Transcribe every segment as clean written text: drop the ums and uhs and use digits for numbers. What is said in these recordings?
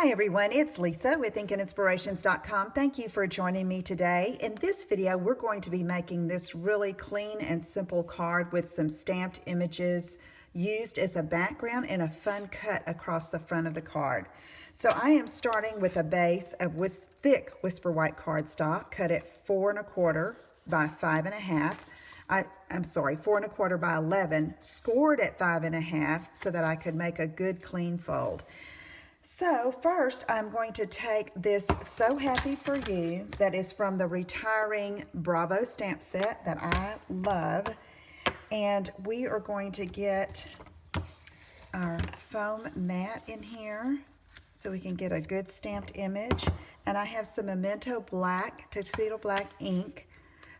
Hi everyone, it's Lisa with InkandInspirations.com. Thank you for joining me today. In this video, we're going to be making this really clean and simple card with some stamped images used as a background and a fun cut across the front of the card. So I am starting with a base of thick Whisper White cardstock, cut at 4 1/4 by 5 1/2. I'm sorry, 4 1/4 by 11, scored at 5 1/2 so that I could make a good clean fold. So first I'm going to take this So Happy For You that is from the Retiring Bravo stamp set that I love, and we are going to get our foam mat in here so we can get a good stamped image. And I have some Memento Black, Tuxedo Black ink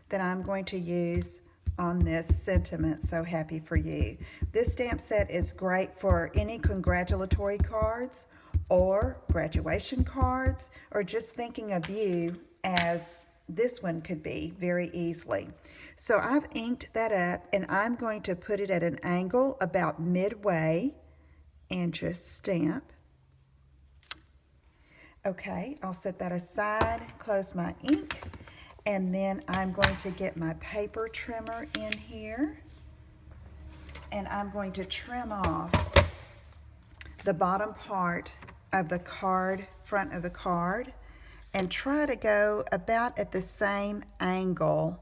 that I'm going to use on this sentiment, So Happy For You. This stamp set is great for any congratulatory cards or graduation cards, or just thinking of you as this one could be very easily. So I've inked that up and I'm going to put it at an angle about midway and just stamp. Okay, I'll set that aside, close my ink, and then I'm going to get my paper trimmer in here and I'm going to trim off the bottom part of the card, front of the card, and try to go about at the same angle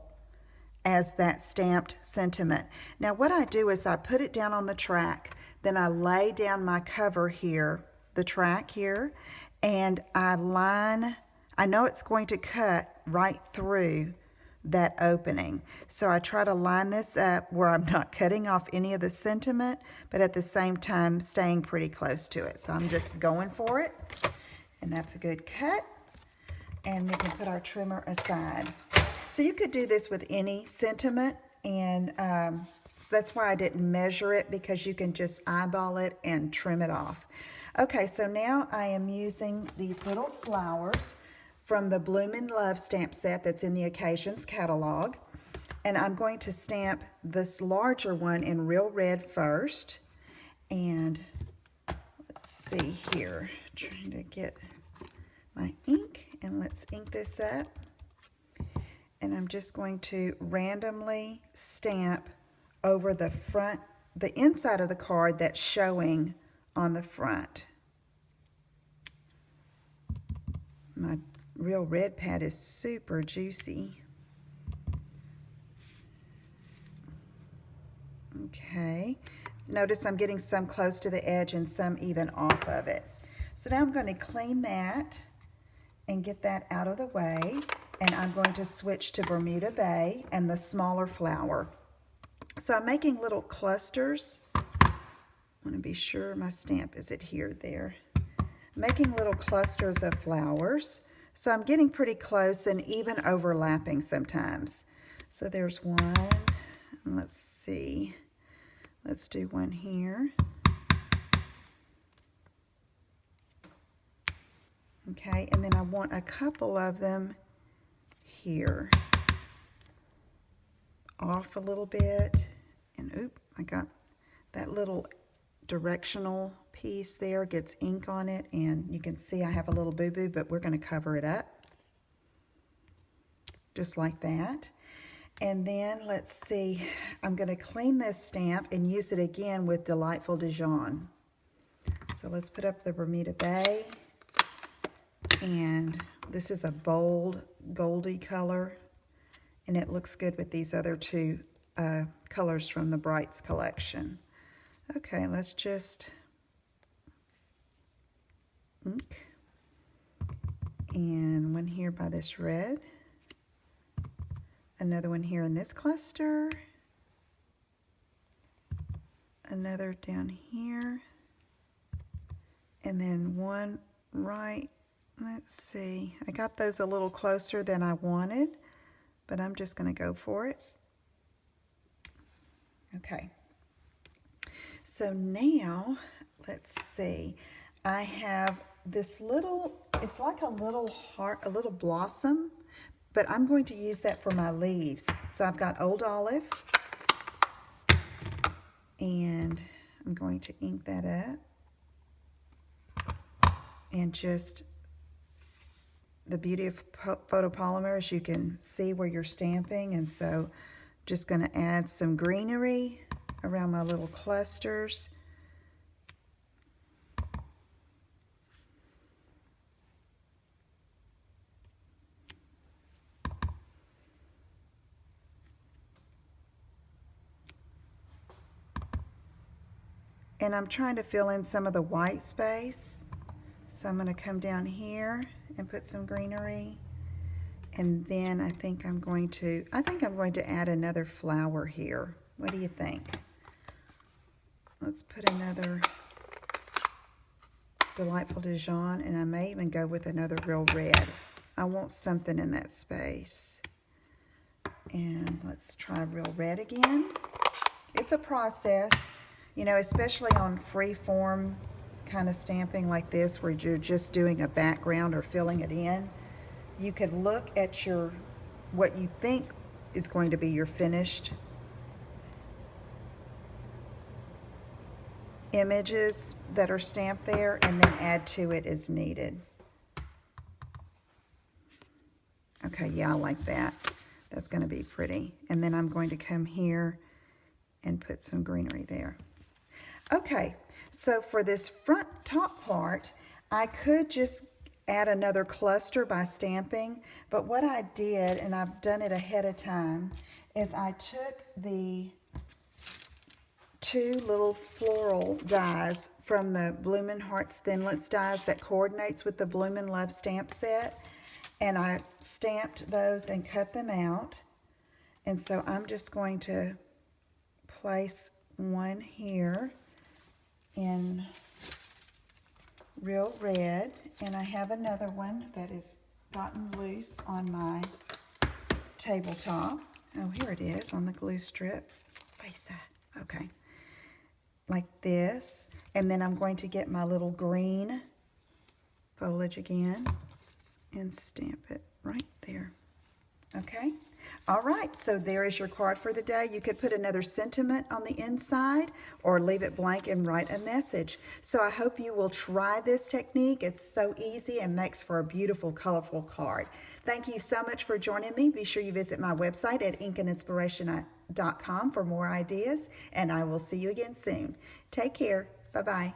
as that stamped sentiment. Now what I do is I put it down on the track, then I lay down my cover here, the track here, and I know it's going to cut right through that opening. So I try to line this up where I'm not cutting off any of the sentiment, but at the same time staying pretty close to it. So I'm just going for it, and that's a good cut. And we can put our trimmer aside. So you could do this with any sentiment, and so that's why I didn't measure it, because you can just eyeball it and trim it off. Okay, so now I am using these little flowers from the Bloomin' Love stamp set that's in the Occasions catalog. And I'm going to stamp this larger one in real red first. And let's see here, trying to get my ink, and let's ink this up. And I'm just going to randomly stamp over the front, the inside of the card that's showing on the front. My real red pad is super juicy. Okay, notice I'm getting some close to the edge and some even off of it. So now I'm going to clean that and get that out of the way, and I'm going to switch to Bermuda Bay and the smaller flower. So I'm making little clusters. I want to be sure my stamp is adhered there. Making little clusters of flowers. So I'm getting pretty close and even overlapping sometimes. So there's one, and let's see. Let's do one here. Okay, and then I want a couple of them here. Off a little bit, and oop, I got that little directional piece there, gets ink on it, and you can see I have a little boo-boo, but we're going to cover it up just like that. And then let's see, I'm going to clean this stamp and use it again with Delightful Dijon. So let's put up the Bermuda Bay, and this is a bold goldy color, and it looks good with these other two colors from the Brights collection. Okay, let's just ink, and one here by this red, another one here in this cluster, another down here, and then one right, let's see, I got those a little closer than I wanted, but I'm just going to go for it. Okay. So now, let's see, I have this little, it's like a little heart, a little blossom, but I'm going to use that for my leaves. So I've got Old Olive, and I'm going to ink that up. And just the beauty of photopolymer is you can see where you're stamping, and so just going to add some greenery around my little clusters. And I'm trying to fill in some of the white space. So I'm going to come down here and put some greenery. And then I think I'm going to add another flower here. What do you think? Let's put another Delightful Dijon, and I may even go with another real red. I want something in that space. And let's try real red again. It's a process, you know, especially on free form kind of stamping like this, where you're just doing a background or filling it in. You could look at what you think is going to be your finished images that are stamped there, and then add to it as needed. Okay, yeah, I like that. That's going to be pretty. And then I'm going to come here and put some greenery there. Okay, so for this front top part, I could just add another cluster by stamping, but what I did, and I've done it ahead of time, is I took the 2 little floral dies from the Bloomin' Hearts Thinlits dies that coordinates with the Bloomin' Love stamp set, and I stamped those and cut them out. And so I'm just going to place one here in real red, and I have another one that is gotten loose on my tabletop. Oh, here it is on the glue strip. Face that. Okay. Like this. And then I'm going to get my little green foliage again and stamp it right there. Okay. All right, so there is your card for the day. You could put another sentiment on the inside or leave it blank and write a message. So I hope you will try this technique. It's so easy and makes for a beautiful, colorful card. Thank you so much for joining me. Be sure you visit my website at inkandinspiration.com for more ideas, and I will see you again soon. Take care. Bye-bye.